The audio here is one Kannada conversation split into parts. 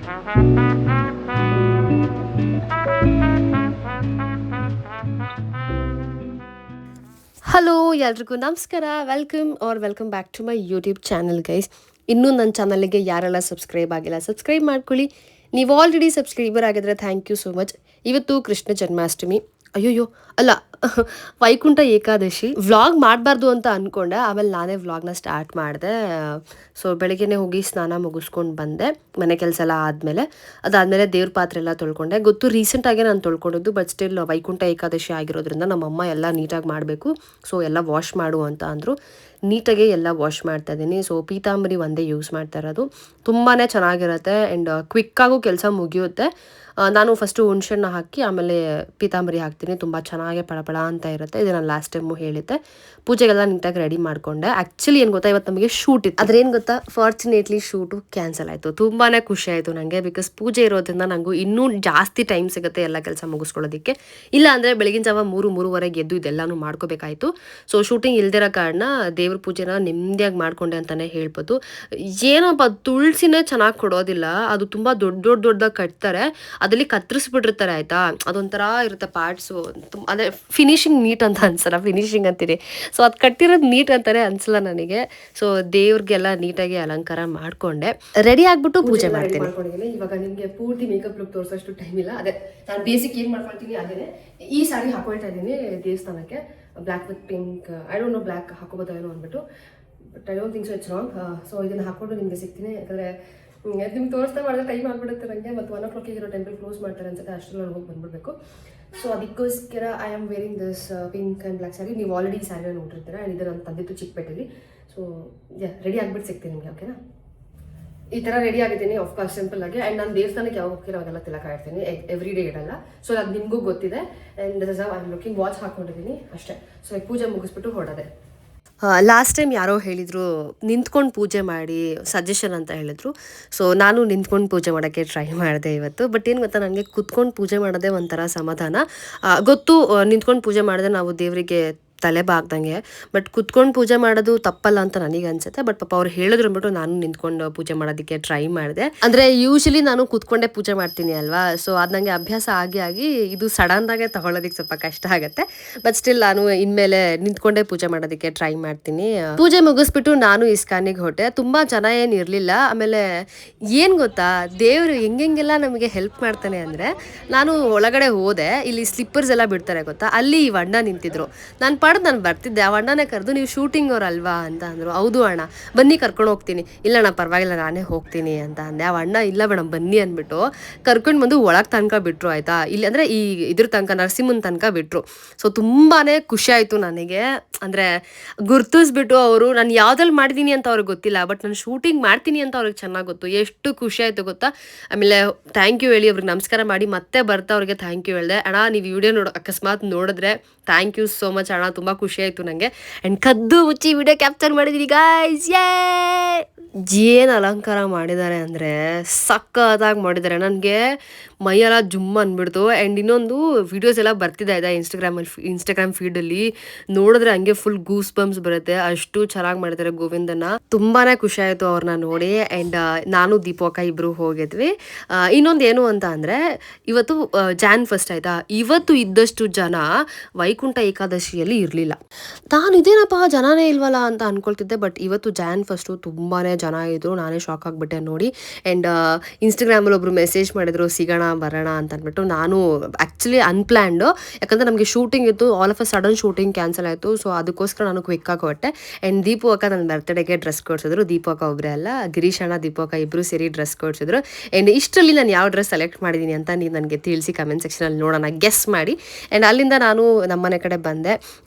ಹಲೋ ಎಲ್ರಿಗೂ ನಮಸ್ಕಾರ, welcome back to my YouTube channel guys. ಇನ್ನೂ ನನ್ನ ಚಾನಲ್ಗೆ ಯಾರೆಲ್ಲ ಸಬ್ಸ್ಕ್ರೈಬ್ ಆಗಿಲ್ಲ ಸಬ್ಸ್ಕ್ರೈಬ್ ಮಾಡ್ಕೊಳ್ಳಿ. ನೀವು ಆಲ್ರೆಡಿ ಸಬ್ಸ್ಕ್ರೈಬರ್ ಆಗಿದ್ರೆ ಥ್ಯಾಂಕ್ ಯು ಸೋ ಮಚ್. ಇವತ್ತು ಕೃಷ್ಣ ಜನ್ಮಾಷ್ಟಮಿ, ಅಯ್ಯೋಯ್ಯೋ ಅಲ್ಲ ವೈಕುಂಠ ಏಕಾದಶಿ. ವ್ಲಾಗ್ ಮಾಡಬಾರ್ದು ಅಂತ ಅಂದ್ಕೊಂಡೆ, ಆಮೇಲೆ ನಾನೇ ವ್ಲಾಗ್ನ ಸ್ಟಾರ್ಟ್ ಮಾಡಿದೆ. ಸೊ ಬೆಳಗ್ಗೆನೇ ಹೋಗಿ ಸ್ನಾನ ಮುಗಿಸ್ಕೊಂಡು ಬಂದೆ, ಮನೆ ಕೆಲಸ ಎಲ್ಲ ಆದಮೇಲೆ. ಅದಾದಮೇಲೆ ದೇವ್ರ ಪಾತ್ರೆ ಎಲ್ಲ ತೊಳ್ಕೊಂಡೆ. ಗೊತ್ತು ರೀಸೆಂಟಾಗೆ ನಾನು ತೊಳ್ಕೊಂಡಿದ್ದು, ಬಟ್ ಸ್ಟಿಲ್ ವೈಕುಂಠ ಏಕಾದಶಿ ಆಗಿರೋದ್ರಿಂದ ನಮ್ಮಮ್ಮ ಎಲ್ಲ ನೀಟಾಗಿ ಮಾಡಬೇಕು, ಸೊ ಎಲ್ಲ ವಾಶ್ ಮಾಡು ಅಂತ ಅಂದರು. ನೀಟಾಗೆ ಎಲ್ಲ ವಾಶ್ ಮಾಡ್ತಾ ಇದ್ದೀನಿ. ಸೊ ಪೀತಾಂಬರಿ ಒಂದೇ ಯೂಸ್ ಮಾಡ್ತಾ ಇರೋದು, ತುಂಬಾ ಚೆನ್ನಾಗಿರುತ್ತೆ ಆ್ಯಂಡ್ ಕ್ವಿಕ್ಕಾಗೂ ಕೆಲಸ ಮುಗಿಯುತ್ತೆ. ನಾನು ಫಸ್ಟು ಹುಣ್ಸೆಹಣ್ಣು ಹಾಕಿ ಆಮೇಲೆ ಪೀತಾಂಬರಿ ಹಾಕ್ತೀನಿ, ತುಂಬ ಚೆನ್ನಾಗಿ ಪಳಪಳ ಅಂತ ಇರುತ್ತೆ. ಇದು ನಾನು ಲಾಸ್ಟ್ ಟೈಮು ಹೇಳಿದ್ದೆ. ಪೂಜೆಗೆಲ್ಲ ನೀಟಾಗಿ ರೆಡಿ ಮಾಡಿಕೊಂಡೆ. ಆ್ಯಕ್ಚುಲಿ ಏನು ಗೊತ್ತಾ, ಇವತ್ತು ನಮಗೆ ಶೂಟ್ ಇತ್ತು. ಅದ್ರೇನು ಗೊತ್ತಾ, ಫಾರ್ಚುನೇಟ್ಲಿ ಶೂಟು ಕ್ಯಾನ್ಸಲ್ ಆಯಿತು. ತುಂಬಾ ಖುಷಿ ಆಯಿತು ನನಗೆ, ಬಿಕಾಸ್ ಪೂಜೆ ಇರೋದ್ರಿಂದ ನನಗೂ ಇನ್ನೂ ಜಾಸ್ತಿ ಟೈಮ್ ಸಿಗುತ್ತೆ ಎಲ್ಲ ಕೆಲಸ ಮುಗಿಸ್ಕೊಳ್ಳೋದಕ್ಕೆ. ಇಲ್ಲ ಅಂದರೆ ಬೆಳಗಿನ ಜಾವ 3-3:30 ಎದ್ದು ಇದೆಲ್ಲನೂ ಮಾಡ್ಕೋಬೇಕಾಯಿತು. ಸೊ ಶೂಟಿಂಗ್ ಇಲ್ದಿರೋ ಕಾರಣ ದೇವ್ರ ಪೂಜೆನ ನೆಮ್ಮದಿಯಾಗಿ ಮಾಡಿಕೊಂಡೆ ಅಂತಲೇ ಹೇಳ್ಬೋದು. ಏನಪ್ಪ, ತುಳಸಿನೇ ಚೆನ್ನಾಗಿ ಕೊಡೋದಿಲ್ಲ, ಅದು ತುಂಬ ದೊಡ್ಡದಾಗಿ ಕಟ್ತಾರೆ, ಅದಲ್ಲಿ ಕತ್ತರಿಸ್ಬಿಟ್ಟಿರ್ತಾರೆ ಆಯಿತಾ. ಅದೊಂಥರ ಇರುತ್ತೆ ಪಾರ್ಟ್ಸು, ಅದೇ ಫಿನಿಶಿಂಗ್ ನೀಟ್ ಅಂತ ಅನ್ಸಲ್ಲ, ಫಿನಿಶಿಂಗ್ ಅಂತೀನಿ. ಸೊ ಅದು ಕಟ್ಟಿರೋದು ನೀಟ್ ಅಂತಾನೆ ಅನ್ಸಲ್ಲ ನನಗೆ. ಸೊ ದೇವ್ರಿಗೆಲ್ಲ ನೀಟಾಗಿ ಅಲಂಕಾರ ಮಾಡಿಕೊಂಡೆ, ರೆಡಿ ಆಗಿಬಿಟ್ಟು ಪೂಜೆ ಮಾಡ್ತೀನಿ. ಇವಾಗ ನಿಮಗೆ ಪೂರ್ತಿ ಮೇಕಪ್ ಲುಕ್ ತೋರಿಸೋಷ್ಟು ಟೈಮ್ ಇಲ್ಲ. ಅದೇ ನಾನು ಬೇಸಿಕ್ ಏನು ಮಾಡ್ಕೊಳ್ತೀನಿ ಅದೇ ಈ ಸಾರಿ ಹಾಕೊಳ್ತಾ ಇದ್ದೀನಿ ದೇವಸ್ಥಾನಕ್ಕೆ. Black with pink, I don't know black ಹಾಕೋಬೋದೋ ಏನೋ ಅಂದ್ಬಿಟ್ಟು, but I don't think so it's wrong. So ಇದನ್ನು ಹಾಕ್ಕೊಂಡು ನಿಮಗೆ ಸಿಗ್ತೀನಿ, ಯಾಕಂದರೆ ನಿಮ್ಗೆ ತೋರಿಸ್ತಾ ಮಾಡಿದ್ರೆ ಟೈಮ್ ಆಗಿಬಿಡುತ್ತೆ ನನಗೆ. ಮತ್ತು 1 o'clock ಇರೋ ಟೆಂಪಲ್ ಕ್ಲೋಸ್ ಮಾಡ್ತಾರೆ ಅನ್ಸುತ್ತೆ, ಅಷ್ಟರಲ್ಲಿ ಹೋಗಿ ಬಂದ್ಬಿಡ್ಬೇಕು. ಸೊ ಅದಕ್ಕೋಸ್ಕರ I am wearing this pink and black sari. ನೀವು ಆಲ್ರೆಡಿ ಈ ಸ್ಯಾರಿನ ನೋಡಿರ್ತೀರ, ಆ್ಯಂಡ್ ಇದು ನಾನು ತಂದಿತ್ತು ಚಿಕ್ಕಪೇಟೆಯಲ್ಲಿ. ಸೊ ರೆಡಿ ಆಗಿಬಿಟ್ಟು ಸಿಗ್ತೀನಿ ನಿಮಗೆ, ಓಕೆನಾ? ಈ ಥರ ರೆಡಿ ಆಗಿದ್ದೀನಿ ಆಫ್ಕೋರ್ಸ್ ಸಿಂಪಲ್ ಆಗಿ. ಆ್ಯಂಡ್ ನಾನು ದೇವಸ್ಥಾನಕ್ಕೆ ಯಾವಾಗ ಹೋಗ್ತೀರ ಅವಾಗೆಲ್ಲ ತಿಲಕ ಇಡ್ತೀನಿ, ಎವ್ರಿ ಡೇ ಇಡಲ್ಲ. ಸೊ ಅದು ನಿಮಗೂ ಗೊತ್ತಿದೆ. And this is how I am looking. Watch ಹಾಕ್ಕೊಂಡಿದ್ದೀನಿ ಅಷ್ಟೇ. ಸೊ ಪೂಜೆ ಮುಗಿಸ್ಬಿಟ್ಟು ಹೊರಡದೆ. ಲಾಸ್ಟ್ ಟೈಮ್ ಯಾರೋ ಹೇಳಿದರು ನಿಂತ್ಕೊಂಡು ಪೂಜೆ ಮಾಡಿ ಸಜೆಷನ್ ಅಂತ ಹೇಳಿದ್ರು. ಸೊ ನಾನು ನಿಂತ್ಕೊಂಡು ಪೂಜೆ ಮಾಡೋಕ್ಕೆ ಟ್ರೈ ಮಾಡಿದೆ ಇವತ್ತು. ಬಟ್ ಏನು ಗೊತ್ತಾ, ನನಗೆ ಕುತ್ಕೊಂಡು ಪೂಜೆ ಮಾಡೋದೇ ಒಂಥರ ಸಮಾಧಾನ. ಗೊತ್ತು ನಿಂತ್ಕೊಂಡು ಪೂಜೆ ಮಾಡಿದ್ರೆ ನಾವು ದೇವರಿಗೆ ತಲೆ ಬಾಗ್ದಂಗೆ, ಬಟ್ ಕುತ್ಕೊಂಡು ಪೂಜೆ ಮಾಡೋದು ತಪ್ಪಲ್ಲ ಅಂತ ನನಗೆ ಅನ್ಸುತ್ತೆ. ಬಟ್ ಪಾಪ ಅವ್ರು ಹೇಳಿದ್ರು ಅಂದ್ಬಿಟ್ಟು ನಾನು ನಿಂತ್ಕೊಂಡು ಪೂಜೆ ಮಾಡೋದಕ್ಕೆ ಟ್ರೈ ಮಾಡಿದೆ. ಅಂದರೆ ಯೂಶಲಿ ನಾನು ಕೂತ್ಕೊಂಡೇ ಪೂಜೆ ಮಾಡ್ತೀನಿ ಅಲ್ವಾ, ಸೊ ಅದು ನನಗೆ ಅಭ್ಯಾಸ ಆಗಿ ಇದು ಸಡನ್ನಾಗೆ ತಗೊಳ್ಳೋದಕ್ಕೆ ಸ್ವಲ್ಪ ಕಷ್ಟ ಆಗುತ್ತೆ. ಬಟ್ ಸ್ಟಿಲ್ ನಾನು ಇನ್ಮೇಲೆ ನಿಂತ್ಕೊಂಡೇ ಪೂಜೆ ಮಾಡೋದಕ್ಕೆ ಟ್ರೈ ಮಾಡ್ತೀನಿ. ಪೂಜೆ ಮುಗಿಸ್ಬಿಟ್ಟು ನಾನು ಇಸ್ಕಾನಿಗೆ ಹೊಟ್ಟೆ. ತುಂಬ ಜನ ಏನು ಇರಲಿಲ್ಲ. ಆಮೇಲೆ ಏನು ಗೊತ್ತಾ, ದೇವರು ಹೆಂಗೆಲ್ಲ ನಮಗೆ ಹೆಲ್ಪ್ ಮಾಡ್ತಾನೆ ಅಂದರೆ, ನಾನು ಒಳಗಡೆ ಹೋದೆ, ಇಲ್ಲಿ ಸ್ಲಿಪ್ಪರ್ಸ್ ಎಲ್ಲ ಬಿಡ್ತಾರೆ ಗೊತ್ತಾ, ಅಲ್ಲಿ ಈ ಅಣ್ಣ ನಿಂತಿದ್ರು. ನಾನು ಬರ್ತಿದ್ದೆ, ಆ ಅಣ್ಣನೇ ಕರೆದು ನೀವು ಶೂಟಿಂಗ್ ಅವರಲ್ವಾ ಅಂತ ಅಂದರು. ಹೌದು ಅಣ್ಣ, ಬನ್ನಿ ಕರ್ಕೊಂಡು ಹೋಗ್ತೀನಿ. ಇಲ್ಲ ಅಣ್ಣ ಪರವಾಗಿಲ್ಲ ನಾನೇ ಹೋಗ್ತೀನಿ ಅಂತ ಅಂದೆ. ಆ ಅಣ್ಣ ಇಲ್ಲ ಮೇಡಮ್ ಬನ್ನಿ ಅಂದ್ಬಿಟ್ಟು ಕರ್ಕೊಂಡು ಬಂದು ಒಳಗೆ ತನಕ ಬಿಟ್ಟರು ಆಯಿತಾ. ಇಲ್ಲಿ ಅಂದರೆ ಈ ಇದ್ರ ತನಕ ನರಸಿಂಹನ ತನಕ ಬಿಟ್ಟರು. ಸೊ ತುಂಬಾ ಖುಷಿ ಆಯಿತು ನನಗೆ. ಅಂದರೆ ಗುರ್ತಿಸ್ಬಿಟ್ಟು ಅವರು ನಾನು ಯಾವುದ್ರಲ್ಲಿ ಮಾಡಿದ್ದೀನಿ ಅಂತ ಅವ್ರಿಗೆ ಗೊತ್ತಿಲ್ಲ, ಬಟ್ ನಾನು ಶೂಟಿಂಗ್ ಮಾಡ್ತೀನಿ ಅಂತ ಅವ್ರಿಗೆ ಚೆನ್ನಾಗಿ ಗೊತ್ತು. ಎಷ್ಟು ಖುಷಿ ಆಯಿತು ಗೊತ್ತಾ. ಆಮೇಲೆ ಥ್ಯಾಂಕ್ ಯು ಹೇಳಿ ಅವ್ರಿಗೆ ನಮಸ್ಕಾರ ಮಾಡಿ ಮತ್ತೆ ಬರ್ತಾ ಅವ್ರಿಗೆ ಥ್ಯಾಂಕ್ ಯು ಹೇಳಿದೆ. ಅಣ್ಣ ನೀವು ವಿಡಿಯೋ ಅಕಸ್ಮಾತ್ ನೋಡಿದ್ರೆ ಥ್ಯಾಂಕ್ ಯು ಸೋ ಮಚ್ ಅಣ್ಣ, ತುಂಬ ಖುಷಿ ಆಯಿತು ನನಗೆ. ಆ್ಯಂಡ್ ಕದ್ದು ಮುಚ್ಚಿ ವಿಡಿಯೋ ಕ್ಯಾಪ್ಚರ್ ಮಾಡಿದ್ದೀನಿ ಗಾಯ್ಸ್. ಏನು ಅಲಂಕಾರ ಮಾಡಿದ್ದಾರೆ ಅಂದರೆ ಸಕ್ಕತ್ತಾಗಿ ಮಾಡಿದ್ದಾರೆ. ನನಗೆ ಮೈಯೆಲ್ಲ ಜುಮ್ ಅಂದ್ಬಿಡ್ತು. ಆ್ಯಂಡ್ ಇನ್ನೊಂದು ವೀಡಿಯೋಸ್ ಎಲ್ಲ ಬರ್ತಿದೆ ಆಯಿತಾ ಇನ್ಸ್ಟಾಗ್ರಾಮ್ ಫೀಡಲ್ಲಿ ನೋಡಿದ್ರೆ ಹಂಗೆ ಫುಲ್ ಗೂಸ್ ಬಂಪ್ಸ್ ಬರುತ್ತೆ, ಅಷ್ಟು ಚೆನ್ನಾಗಿ ಮಾಡಿದ್ದಾರೆ ಗೋವಿಂದನ. ತುಂಬಾ ಖುಷಿ ಆಯಿತು ಅವ್ರನ್ನ ನೋಡಿ. ಆ್ಯಂಡ್ ನಾನು ದೀಪಕ ಇಬ್ಬರು ಹೋಗಿದ್ವಿ. ಇನ್ನೊಂದು ಏನು ಅಂತ ಅಂದರೆ, ಇವತ್ತು ಜಾನ್ ಫಸ್ಟ್ ಆಯಿತಾ, ಇವತ್ತು ಇದ್ದಷ್ಟು ಜನ ವೈಕುಂಠ ಏಕಾದಶಿಯಲ್ಲಿ ಇರಲಿಲ್ಲ. ನಾನು ಇದೇನಪ್ಪ ಜನನೇ ಇಲ್ವಲ್ಲ ಅಂತ ಅಂದ್ಕೊಳ್ತಿದ್ದೆ. ಬಟ್ ಇವತ್ತು ಜಾನ್ ಫಸ್ಟು ತುಂಬಾ ಜನ ಇದ್ದರು, ನಾನೇ ಶಾಕ್ ಆಗಿಬಿಟ್ಟೆ ನೋಡಿ. ಆ್ಯಂಡ್ ಇನ್ಸ್ಟಾಗ್ರಾಮಲ್ಲಿ ಒಬ್ಬರು ಮೆಸೇಜ್ ಮಾಡಿದ್ರು ಸಿಗೋಣ ಬರೋಣ ಅಂತ ಅಂದ್ಬಿಟ್ಟು. ನಾನು ಆ್ಯಕ್ಚುಲಿ ಅನ್ಪ್ಲ್ಯಾಂಡು, ಯಾಕಂದರೆ ನಮಗೆ ಶೂಟಿಂಗ್ ಇತ್ತು, all of a sudden shooting cancel ಆಯಿತು. ಸೊ ಅದಕ್ಕೋಸ್ಕರ ನಾನು ಕ್ವಿಕ್ಕಾಗಿ ಹೊಟ್ಟೆ. ಆ್ಯಂಡ್ ದೀಪು ಅಕ್ಕ ನನ್ನ ಬರ್ತ್ಡೇಗೆ ಡ್ರೆಸ್ ಕೊಡಿಸಿದ್ರು. ದೀಪು ಅಕ್ಕ ಒಬ್ಬರೇ ಅಲ್ಲ, ಗಿರೀಶ್ ಅಣ್ಣ ದೀಪು ಅಕ್ಕ ಇಬ್ಬರು ಸೇರಿ ಡ್ರೆಸ್ ಕೊಡಿಸಿದ್ರು. ಆ್ಯಂಡ್ ಇಷ್ಟರಲ್ಲಿ ನಾನು ಯಾವ ಡ್ರೆಸ್ ಸೆಲೆಕ್ಟ್ ಮಾಡಿದ್ದೀನಿ ಅಂತ ನೀವು ನನಗೆ ತಿಳಿಸಿ ಕಮೆಂಟ್ ಸೆಕ್ಷನಲ್ಲಿ ನೋಡೋಣ, ಗೆಸ್ ಮಾಡಿ. ಆ್ಯಂಡ್ ಅಲ್ಲಿಂದ ನಾನು ನಮ್ಮನೆ ಕಡೆ ಬಂದೆ.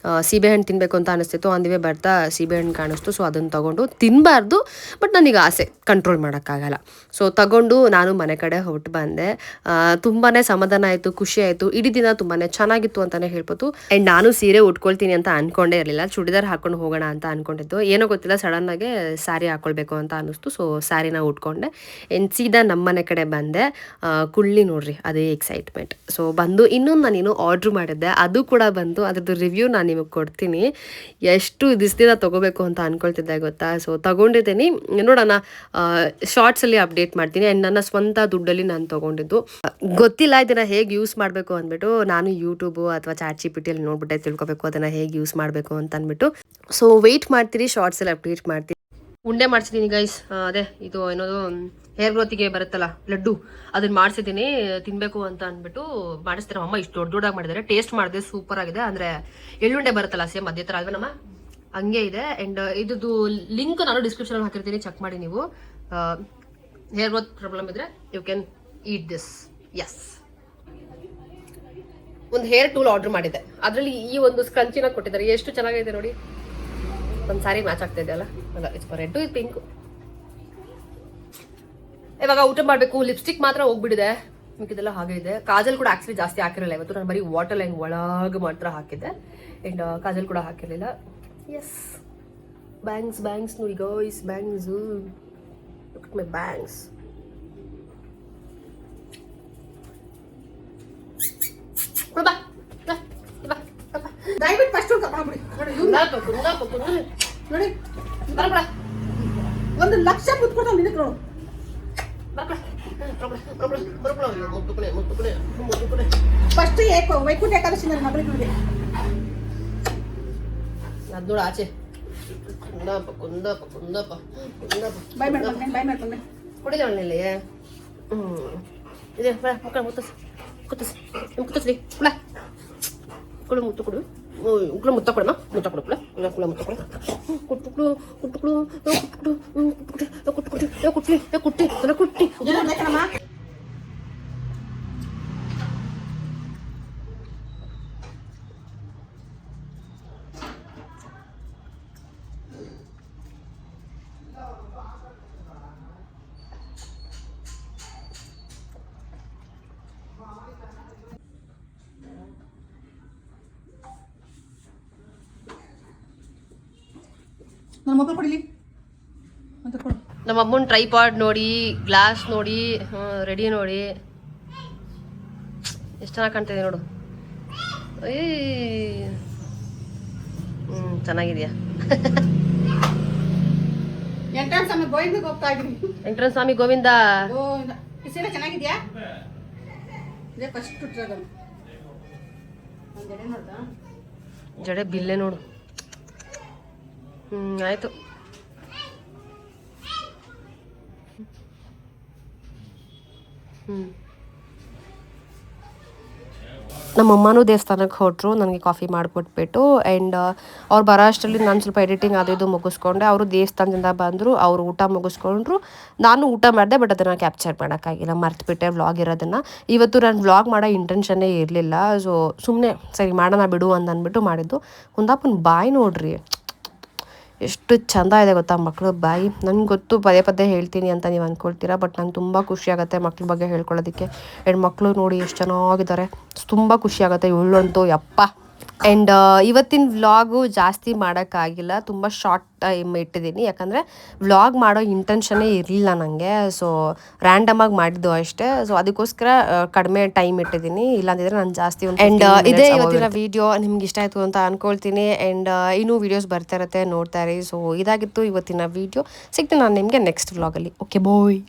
ಸೀಬೆಹಣ್ಣು ತಿನ್ನಬೇಕು ಅಂತ ಅನಿಸ್ತಿತ್ತು, ಅಂದಿವೆ ಬರ್ತಾ ಸೀಬೆಹಣ್ಣು ಕಾಣಿಸ್ತು. ಸೊ ಅದನ್ನು ತೊಗೊಂಡು ತಿನ್ನಬಾರ್ದು, ಬಟ್ ನನಗೆ ಆಸೆ ಕಂಟ್ರೋಲ್ ಮಾಡೋಕ್ಕಾಗಲ್ಲ. ಸೊ ತಗೊಂಡು ನಾನು ಮನೆ ಕಡೆ ಹೊರಟು ಬಂದೆ. ತುಂಬಾ ಸಮಾಧಾನ ಆಯಿತು, ಖುಷಿ ಆಯಿತು. ಇಡೀ ದಿನ ತುಂಬಾ ಚೆನ್ನಾಗಿತ್ತು ಅಂತಲೇ ಹೇಳ್ಬೋದು. ಆ್ಯಂಡ್ ನಾನು ಸೀರೆ ಉಟ್ಕೊಳ್ತೀನಿ ಅಂತ ಅಂದ್ಕೊಂಡೇ ಇರಲಿಲ್ಲ, ಚೂಡಿದಾರ್ ಹಾಕ್ಕೊಂಡು ಹೋಗೋಣ ಅಂತ ಅಂದ್ಕೊಂಡಿದ್ದು. ಏನೋ ಗೊತ್ತಿಲ್ಲ, ಸಡನ್ನಾಗೆ ಸ್ಯಾರಿ ಹಾಕ್ಕೊಳ್ಬೇಕು ಅಂತ ಅನ್ನಿಸ್ತು. ಸೊ ಸ್ಯಾರಿನ ಉಟ್ಕೊಂಡೆ. ಆ್ಯಂಡ್ ಸೀದಾ ನಮ್ಮನೆ ಕಡೆ ಬಂದೆ. ಕುಳ್ಳಿ ನೋಡ್ರಿ, ಅದೇ ಎಕ್ಸೈಟ್ಮೆಂಟ್. ಸೊ ಬಂದು ಇನ್ನೊಂದು ನಾನೇನು ಆರ್ಡ್ರ್ ಮಾಡಿದ್ದೆ, ಅದು ಕೂಡ ಬಂತು. ಅದ್ರದ್ದು ರಿವ್ಯೂ ನಾನು ನಿಮಗೆ ಕೊಡ್ತೀನಿ. ಎಷ್ಟು ದಿವಸದಿಂದ ತೊಗೋಬೇಕು ಅಂತ ಅಂದ್ಕೊಳ್ತಿದ್ದೆ ಗೊತ್ತಾ. ಸೊ ತೊಗೊಂಡಿದ್ದೀನಿ. ನೋಡೋಣ, ಶಾರ್ಟ್ಸಲ್ಲಿ ಅಪ್ಡೇಟ್ ಮಾಡ್ತೀನಿ. ಆ್ಯಂಡ್ ನನ್ನ ಸ್ವಂತ ದುಡ್ಡಲ್ಲಿ ನಾನು ತೊಗೊಂಡಿದ್ದು. ಗೊತ್ತಿಲ್ಲ ಇದನ್ನು ಹೇಗೆ ಯೂಸ್ ಮಾಡಬೇಕು ಅಂದ್ಬಿಟ್ಟು. ನಾನು ಯೂಟ್ಯೂಬು ಅಥವಾ ಚಾಟ್ GPT ನೋಡ್ಬಿಟ್ಟೆ ತಿಳ್ಕೊಬೇಕು ಅದನ್ನು ಹೇಗೆ ಯೂಸ್ ಮಾಡಬೇಕು ಅಂತ ಅಂದ್ಬಿಟ್ಟು. ಸೊ ವೆಯ್ಟ್ ಮಾಡ್ತೀರಿ, ಶಾರ್ಟ್ಸಲ್ಲಿ ಅಪ್ಡೇಟ್ ಮಾಡ್ತೀನಿ. ಉಂಡೆ ಮಾಡಿಸಿದ್ದೀನಿ ಗೈಸ್. ಅದೇ ಇದು ಏನೋದು ಹೇರ್ ಗ್ರೋತಿಗೆ ಬರುತ್ತಲ್ಲ ಲಡ್ಡು, ಅದನ್ನ ಮಾಡಿಸಿದ್ದೀನಿ ತಿನ್ನಬೇಕು ಅಂತ ಅಂದ್ಬಿಟ್ಟು ಮಾಡಿಸ್ತಾರೆ ಅಮ್ಮ. ಇಷ್ಟು ದೊಡ್ಡದಾಗಿ ಮಾಡಿದ್ದಾರೆ. ಟೇಸ್ಟ್ ಮಾಡಿದೆ, ಸೂಪರ್ ಆಗಿದೆ. ಅಂದರೆ ಎಳ್ಳುಂಡೆ ಬರುತ್ತಲ್ಲ ಸೇಮ್ ಅದೇ ಥರ ಅಲ್ವಾ ನಮ್ಮ ಹಂಗೆ ಇದೆ. ಆ್ಯಂಡ್ ಇದ್ದು ಲಿಂಕ್ ನಾನು ಡಿಸ್ಕ್ರಿಪ್ಷನಲ್ಲಿ ಹಾಕಿರ್ತೀನಿ, ಚೆಕ್ ಮಾಡಿ ನೀವು. ಹೇರ್ ಗ್ರೋತ್ ಪ್ರಾಬ್ಲಮ್ ಇದ್ರೆ you can eat this. Yes, ಒಂದು ಹೇರ್ ಟೂಲ್ ಆರ್ಡರ್ ಮಾಡಿದ್ದೆ, ಅದರಲ್ಲಿ ಈ ಒಂದು ಸ್ಕ್ರಂಚಿನ ಕೊಟ್ಟಿದ್ದಾರೆ. ಎಷ್ಟು ಚೆನ್ನಾಗಿದೆ ನೋಡಿ. ಒಂದು ಸಾರಿ ಮ್ಯಾಚ್ ಆಗ್ತಾ ಇದೆ ಅಲ್ಲ, ಅಲ್ಲ ಇಟ್ಸ್ ರೆಡ್ ಇದು ಪಿಂಕ್. ಇವಾಗ ಊಟ ಮಾಡಬೇಕು. ಲಿಪ್ಸ್ಟಿಕ್ ಮಾತ್ರ ಹೋಗ್ಬಿಟ್ಟಿದೆ, ಮಿಕ್ಕಿದೆಲ್ಲ ಹಾಗೆ ಇದೆ. ಕಾಜಲ್ ಕೂಡ ಆಕ್ಚುಲಿ ಜಾಸ್ತಿ ಹಾಕಿರಲಿಲ್ಲ ಇವತ್ತು. ನಾನು ಬರೀ ವಾಟರ್ ಲೈನ್ ಒಳಗೆ ಮಾತ್ರ ಹಾಕಿದ್ದೆ. ಆ್ಯಂಡ್ ಕಾಜಲ್ ಕೂಡ ಹಾಕಿರಲಿಲ್ಲ. ಎಸ್, ಬ್ಯಾಂಗ್ಸ್ ನೋಡಿ guys, bangs. Look at my bangs. ದಯವಿಟ್ಟು ಫಸ್ಟ್ ನೋಡಿ, 1,00,000 ಮುತ್ಕೊಡ್ತಾವ ನಿನಕ್ಕೆ ನೋಡು. ಫಸ್ಟ್ ವೈಕುಂಠ ಏಕಾದಶಿ ನನ್ನ ಮಗಳಿಗೆ ನೋಡಿ. ಅದು ನೋಡು ಆಚೆ. ಬಾಯ್ ಮಾಡ್ಕೊಂಡೆ ಕುಡಿದ ಒಳ್ಳೆ. ಇದೆ ಮಕ್ಕಳು ಮುತ್ತಿಸ್ರಿ ಕುಳು ಮುತ್ತು ಕೊಡು. ಉಕ್ಳು ಮುತ್ತ ಕೊಡಮ್ಮ, ಮುತ್ತ ಕೊಡು ಕುಳ ಕುಳ ಮುತ್ತ ಕೊಡು. ಕುಟ್ಟು ಕುಟ್ಟಿ. ನನ್ನ ಮಕ್ಕಳು ಕೊಡಿಲಿ ಅಂತ ಕೊಡು. ನಮ್ಮ ಅಮ್ಮನ ಟ್ರೈಪಾಡ್ ನೋಡಿ, ಗ್ಲಾಸ್ ನೋಡಿ, ರೆಡಿ ನೋಡಿ, ಎಷ್ಟು ಚೆನ್ನಾಗಿ ಕಾಣ್ತಿದೆ ನೋಡು. ಚೆನ್ನಾಗಿದೆಯಾ? ಎಂಟ್ರೆನ್ಸ್ ಸ್ವಾಮಿ ಗೋವಿಂದಕ್ಕೆ ಹೋಗ್ತಾ ಇದ್ದೀನಿ. ಎಂಟ್ರೆನ್ಸ್ ಸ್ವಾಮಿ ಗೋವಿಂದ. ಈ ಸೀರೆ ಚೆನ್ನಾಗಿದ್ಯಾ? ಇದೇ ಫಸ್ಟ್ ಟ್ರಗಲ್. ಒಂದು ಜಡೆ ನೋಡ್ದಾ? ಜಡೆ ಬಿಲ್ಲೆ ನೋಡು. ಆಯಿತು. ನಮ್ಮಮ್ಮನೂ ದೇವಸ್ಥಾನಕ್ಕೆ ಹೊರಟ್ರು, ನನಗೆ ಕಾಫಿ ಮಾಡಿಕೊಟ್ಬಿಟ್ಟು. ಆ್ಯಂಡ್ ಅವ್ರು ಬರೋ ಅಷ್ಟರಲ್ಲಿ ನಾನು ಸ್ವಲ್ಪ ಎಡಿಟಿಂಗ್ ಅದು ಇದು ಮುಗಿಸ್ಕೊಂಡೆ. ಅವರು ದೇವಸ್ಥಾನದಿಂದ ಬಂದರು, ಅವರು ಊಟ ಮುಗಿಸ್ಕೊಂಡ್ರು. ನಾನು ಊಟ ಮಾಡಿದೆ, ಬಟ್ ಅದನ್ನು ಕ್ಯಾಪ್ಚರ್ ಮಾಡೋಕ್ಕಾಗಿಲ್ಲ, ಮರ್ತುಬಿಟ್ಟೆ ವ್ಲಾಗ್ ಇರೋದನ್ನು. ಇವತ್ತು ನಾನು ವ್ಲಾಗ್ ಮಾಡೋ ಇಂಟೆನ್ಷನ್ನೇ ಇರಲಿಲ್ಲ. ಸೊ ಸುಮ್ಮನೆ ಸರಿ ಮಾಡೋಣ ಬಿಡು ಅಂತ ಅಂದ್ಬಿಟ್ಟು ಮಾಡಿದ್ದು. ಕುಂದಾಪನ ಬಾಯಿ ನೋಡ್ರಿ ಎಷ್ಟು ಚೆಂದ ಇದೆ ಗೊತ್ತಾ ಮಕ್ಕಳು ಬಾಯಿ. ನನಗೆ ಗೊತ್ತು ಪದೇ ಪದೇ ಹೇಳ್ತೀನಿ ಅಂತ ನೀವು ಅಂದ್ಕೊಳ್ತೀರಾ, ಬಟ್ ನಂಗೆ ತುಂಬ ಖುಷಿಯಾಗುತ್ತೆ ಮಕ್ಳ ಬಗ್ಗೆ ಹೇಳ್ಕೊಳ್ಳೋದಕ್ಕೆ. ಆ್ಯಂಡ್ ಮಕ್ಕಳು ನೋಡಿ ಎಷ್ಟು ಚೆನ್ನಾಗಿದ್ದಾರೆ, ತುಂಬ ಖುಷಿಯಾಗುತ್ತೆ. ಇವಳಂತೂ ಯಪ್ಪ. ಆ್ಯಂಡ್ ಇವತ್ತಿನ ವ್ಲಾಗು ಜಾಸ್ತಿ ಮಾಡೋಕ್ಕಾಗಿಲ್ಲ, ತುಂಬ ಶಾರ್ಟ್ ಟೈಮ್ ಇಟ್ಟಿದ್ದೀನಿ. ಯಾಕಂದರೆ ವ್ಲಾಗ್ ಮಾಡೋ ಇಂಟೆನ್ಷನ್ನೇ ಇರಲಿಲ್ಲ ನನಗೆ. ಸೊ ರ್ಯಾಂಡಮಾಗಿ ಮಾಡಿದ್ದು ಅಷ್ಟೇ. ಸೊ ಅದಕ್ಕೋಸ್ಕರ ಕಡಿಮೆ ಟೈಮ್ ಇಟ್ಟಿದ್ದೀನಿ, ಇಲ್ಲಾಂದಿದ್ರೆ ನಾನು ಜಾಸ್ತಿ. ಆ್ಯಂಡ್ ಇದೇ ಇವತ್ತಿನ ವೀಡಿಯೋ. ನಿಮ್ಗೆ ಇಷ್ಟ ಆಯಿತು ಅಂತ ಅಂದ್ಕೊಳ್ತೀನಿ. ಆ್ಯಂಡ್ ಇನ್ನೂ ವೀಡಿಯೋಸ್ ಬರ್ತಾ ಇರುತ್ತೆ, ನೋಡ್ತಾ ಇರಿ. ಸೊ ಇದಾಗಿತ್ತು ಇವತ್ತಿನ ವೀಡಿಯೋ. ಸಿಗ್ತೀನಿ ನಾನು ನಿಮಗೆ ನೆಕ್ಸ್ಟ್ ವ್ಲಾಗಲ್ಲಿ. ಓಕೆ ಬಾಯ್.